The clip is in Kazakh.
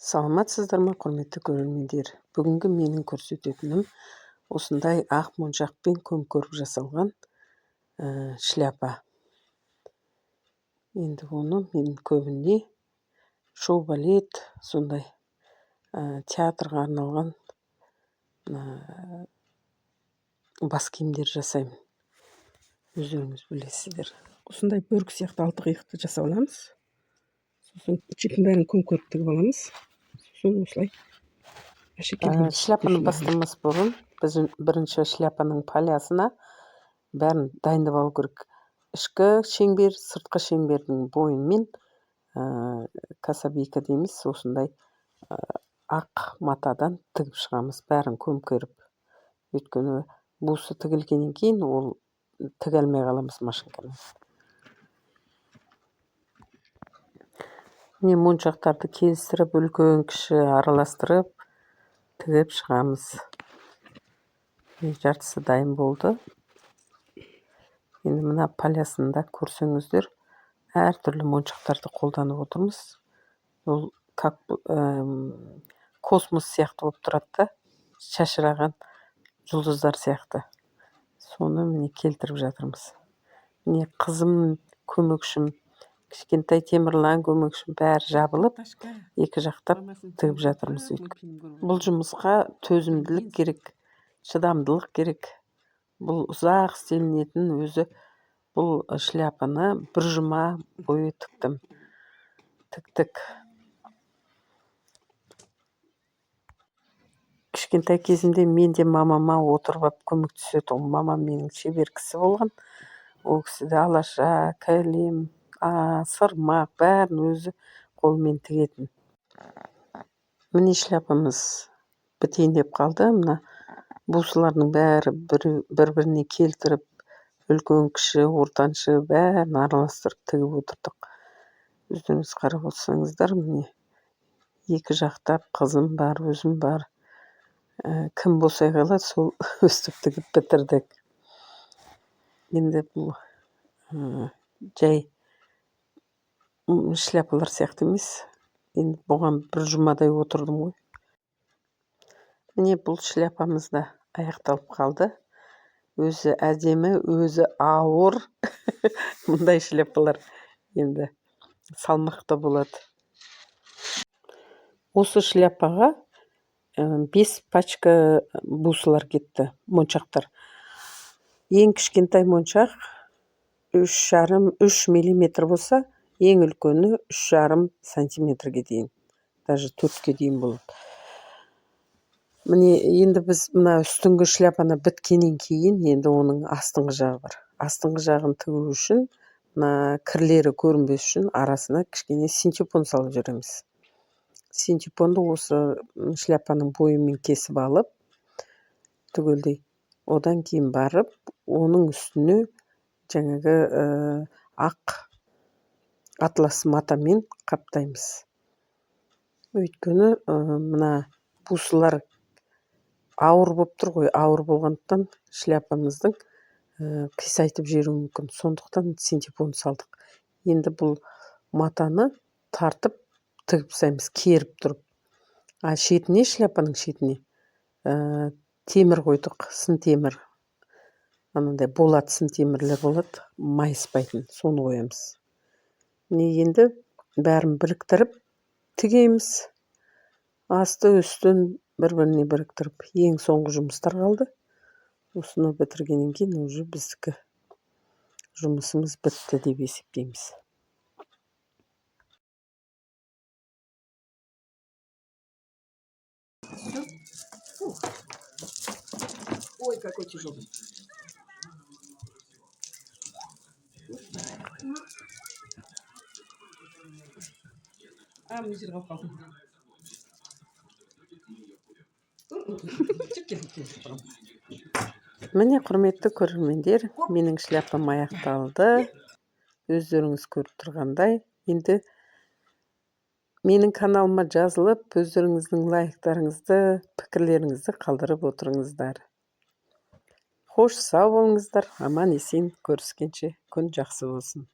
Саламатсыздар ма, құрметті көрермендер? Бүгінгі менің көрсететінім осындай ақ моншақпен көмкеріп жасалған шляпа. Енді оны мен көбіне шоу-балет, сондай театрға арналған бас киімдер жасаймын. Өздеріңіз білесіздер. Осындай бөрік сияқты алты қиықты жасап аламыз. Сосын жіпін бәрін көмкеріп тігіп аламыз. Сосын осылай шляпаны бастамас бұрын біз бірінші шляпаның палясына бәрін дайындап алу керек. Ішкі шеңбер, сыртқы шеңбердің бойымен касабика дейміз, осындай ақ матадан тігіп шығамыз, бәрін көмкеріп. Өйткені бусы тігілгеннен кейін ол тіге алмай қаламыз машинкамен. Міне моншақтарды келістіріп, үлкен кіші араластырып тігіп шығамыз. Жартысы дайын болды. Енді мына палясында көрсеңіздер, әртүрлі моншақтарды қолданып отырмыз. Ол космос сияқты болып тұрады да, шашыраған жұлдыздар сияқты. Соны міне келтіріп жатырмыз. Міне қызым, көмекшім, кішкентай Темірлан көмекшім бәрі жабылып, екі жақтап тігіп жатырмыз. Бұл жұмысқа төзімділік керек, шыдамдылық керек. Бұл ұзақ істелінетін өзі. Бұл шляпаны бір жұма бойы тіктік. Кішкентай кезімде мен де мамама отырып көмектеседі. Мамам менің шебер кісі болған. Ол кісі де алаша, кәлем, сырмақ бәрін өзі қолмен тігетін. Міне шляпамыз бітейін деп қалды. Мына бусылардың бәрі бір-біріне келтіріп, үлкен кіші, ортаншы бәрін араластырып тігіп отырдық. Өздеріңіз қарап отырсаңыздар, міне екі жақтап қызым бар, өзім бар. Кім босай қалады, сол өстіп тігіп бітірдік. Енді бұл жай шляпалар сияқты емес. Енді бұған бір жұмадай отырдым ғой. Міне бұл шляпамыз да аяқталып қалды. Өзі әдемі, өзі ауыр. Мұндай шляпалар енді салмақты болады. Осы шляпаға 5 пачка бусылар кетті, моншақтар. Ең кішкентай моншақ 3,5-3 миллиметр болса, ең үлкені 3,5 сантиметрге дейін, даже 4-ке дейін болады. Міне енді біз мына үстіңгі шляпаны біткеннен кейін, енді оның астыңғы жағы бар. Астыңғы жағын тігу үшін, мына кірлері көрінбес үшін арасына кішкене синтепон салып жүреміз. Синтепонды осы шляпаның бойымен кесіп алып, түгелдей. Одан кейін барып, оның үстіне жаңағы ақ атлас матамен қаптаймыз. Өйткені мына бусылар ауыр болып тұр ғой, ауыр болғандықтан шляпамыздың қисайтып жіберуі мүмкін. Сондықтан синтепон салдық. Енді бұл матаны тартып тігіп тастаймыз, керіп тұрып. Шетіне, шляпаның шетіне темір қойдық, сын темір. Анандай болат сын темірлер болады, майыспайтын, соны қоямыз. Енді бәрін біріктіріп тігеміз. Асты үстін бір-біріне біріктіріп, ең соңғы жұмыстар қалды. Осыны бітіргеннен кейін уже біздікі жұмысымыз бітті деп есептейміз. Ой, какой тяжелый. Мына жерге қалдым. Міне, құрметті көрермендер, менің шляпам аяқталды. Өздеріңіз көріп тұрғандай, енді менің каналыма жазылып, өздеріңіздің лайктарыңызды, пікірлеріңізді қалдырып отырыңыздар. Хош, сау болыңыздар, аман есен, көріскенше күн жақсы болсын.